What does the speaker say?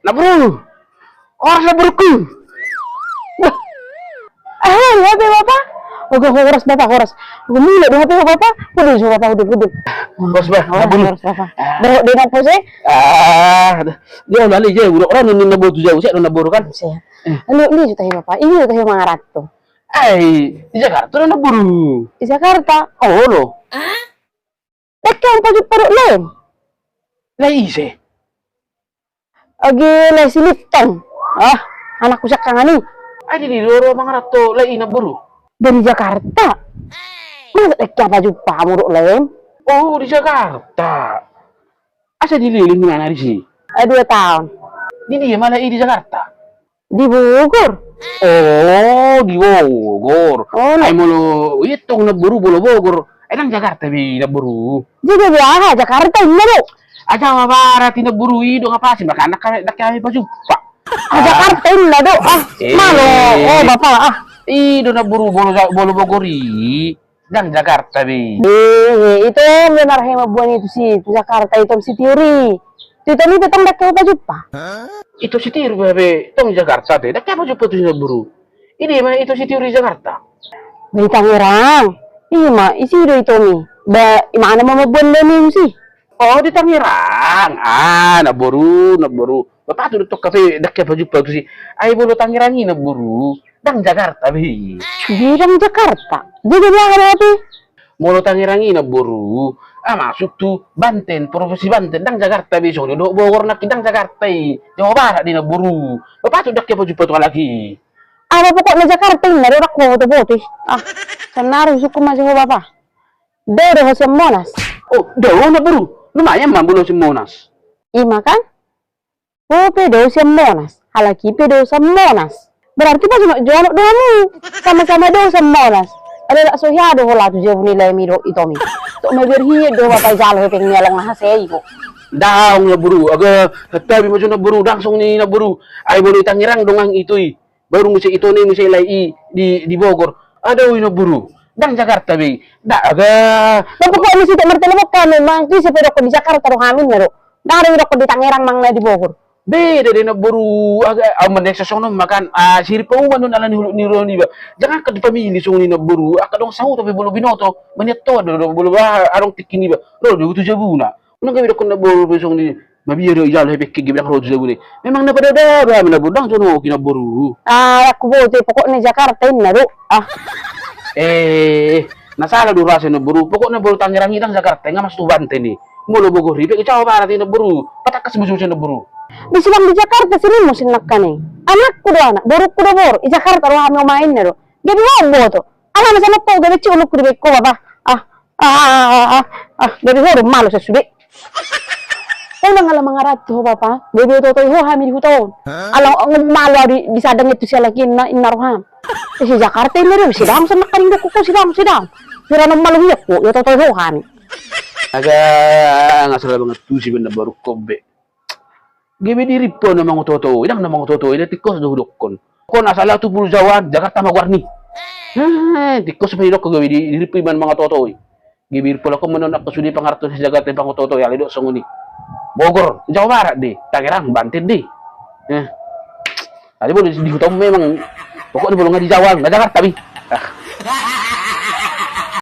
Nah bro, orang na buruku. HP Bapak. Oke, horas Bapak, horas. Gumila di HP Bapak. Udah so Bapak, udah. Bos ba, Horas Bapak. Di na po sih. Dia lali je, orang nun naburu tu jauh, saya nun naburu kan. Saya. Ini tayo Bapak. Ini tayo mga rato. Di Jakarta nun naburu. Di Jakarta. Oh lo, Dekat pagi perut lain. lah ise. Agi lesi Lipton. Anakku sekarang ni. Di loro mga rato, lah naburu. Dari Jakarta. Masa dekat baju pamuruk lain. Oh di Jakarta. Asa dililing mana di sini? 2 tahun. Di dia malah di Jakarta. Di Bogor. Oh di Bogor. Oh, Ay mulu itong naburu bolo Bogor. Nang Jakarta bi naburu. Jadi biasa Jakarta ini lo. Aja mabara tinaburu ido nga pasi baka nak kami baju pak. Jakarta ini lah do. Malo. Oh Bapak. Ido naburu bolo Bogori. Dan Jakarta bi. Itu benar yang membuat itu sih Jakarta itu si teori. Itu ini tetang dak ke baju pa. Itu si tiru bebe tong Jakarta deh. Dak apa baju tu naburu. Ini mah itu si teori Jakarta. Di Tangerang. Iya mah isi itu nih. Mana mau membuat ini sih? Oh di Tangerang. Naburu. Bapak tu tok kafe dak baju tu sih. Ay bolo Tangerang ini naburu. Dan Jakarta bi. Bilang Jakarta. Jadi bilang apa? Molo Tangerang ini naburu. Masuk tuh Banten, Provinsi Banten, dan Jakarta besok. Do Bogor nak dang Jakarta. Jawa Barat di naburu. Bapak tu dak baju tu lagi. Apa pokoknya Jakarta ini ada aku foto-foto. Senar suku masih Bapak. Dari Hosen Monas. Oh, daun naburu. Lumayan mah belum Monas. Ima kan? Oh, pedo Monas. Halaki pedo Monas. Berarti pas cuma jual doamu. Sama-sama do Monas. Ada tak sohiado hola tu jauh nilai miro itu mi. Tok may berhiyo do Bapak jalo peng nialang mahasay ko. Daung naburu. Aga tapi macam naburu langsung ni naburu. Ay boleh Tangerang dongang itu. Baru musi itu ni musi lai di Bogor. Ada wi naburu. Dan Jakarta bi. Dak aga. Dan pokoknya sih tak mertelebok kan memang di sepeda ko di Jakarta ro hamin naro. Dari ro ko di Tangerang mang na di Bogor. Beda dia naburu. Aga aman sa sono makan sirip pa uman nun ala ni Roni ba. Jangan ka di pamili sung ni naburu. Aka dong sahu tapi bolo binoto. Maniat to do bolo ba arong tikini ba. Ro do tu jabuna. Unang gabi ko naburu sung ni mabiro ijalo hebek gibi dak ro jabuni. Memang na pada ba naburu dang sono kinaburu. Aku bote pokoknya Jakarta ini naro. Nasala dulu rasa naburu. Pokoknya baru Tangerang hidang Jakarta nggak masuk Banten nih. Mulu Bogor ribet Jawa Barat ini naburu. Patak kesemusuh naburu. Bisilang di Jakarta sini musim nak nih. Anakku do anak, borokku do bor. Di Jakarta ro kami main naro. Jadi mau boto. Anak sama po gabe culuk ribet ko Bapak. Dari horo malu sesudah. Una nga mga rato Bapak. Bebe to ho hamil huton. Alang malu di sadang itu siya lagi inaruham. Si Jakarta ini rin, sidam sa nakaring ko sidam. Pero nang malungyak ko, yung totoyohan. Agak nggak salah banget tuh sih bener baru kobe. Gebe diri po na mga totoo. Ilang na mga totoo. Ila tikos dahulok kon. Kon asala tu puro Jawa, Jakarta magwarni. Tikos pa hilok ko gabi diri po man mga totoo. Gebe po ako manon ako sudi pangarto sa Jakarta pang totoo. Yali do sanguni. Bogor, Jawa Barat deh. Tangerang, Banten deh. Tadi boleh di hutan memang. Pokoknya belum nggak di Jawa, nggak Jakarta bi.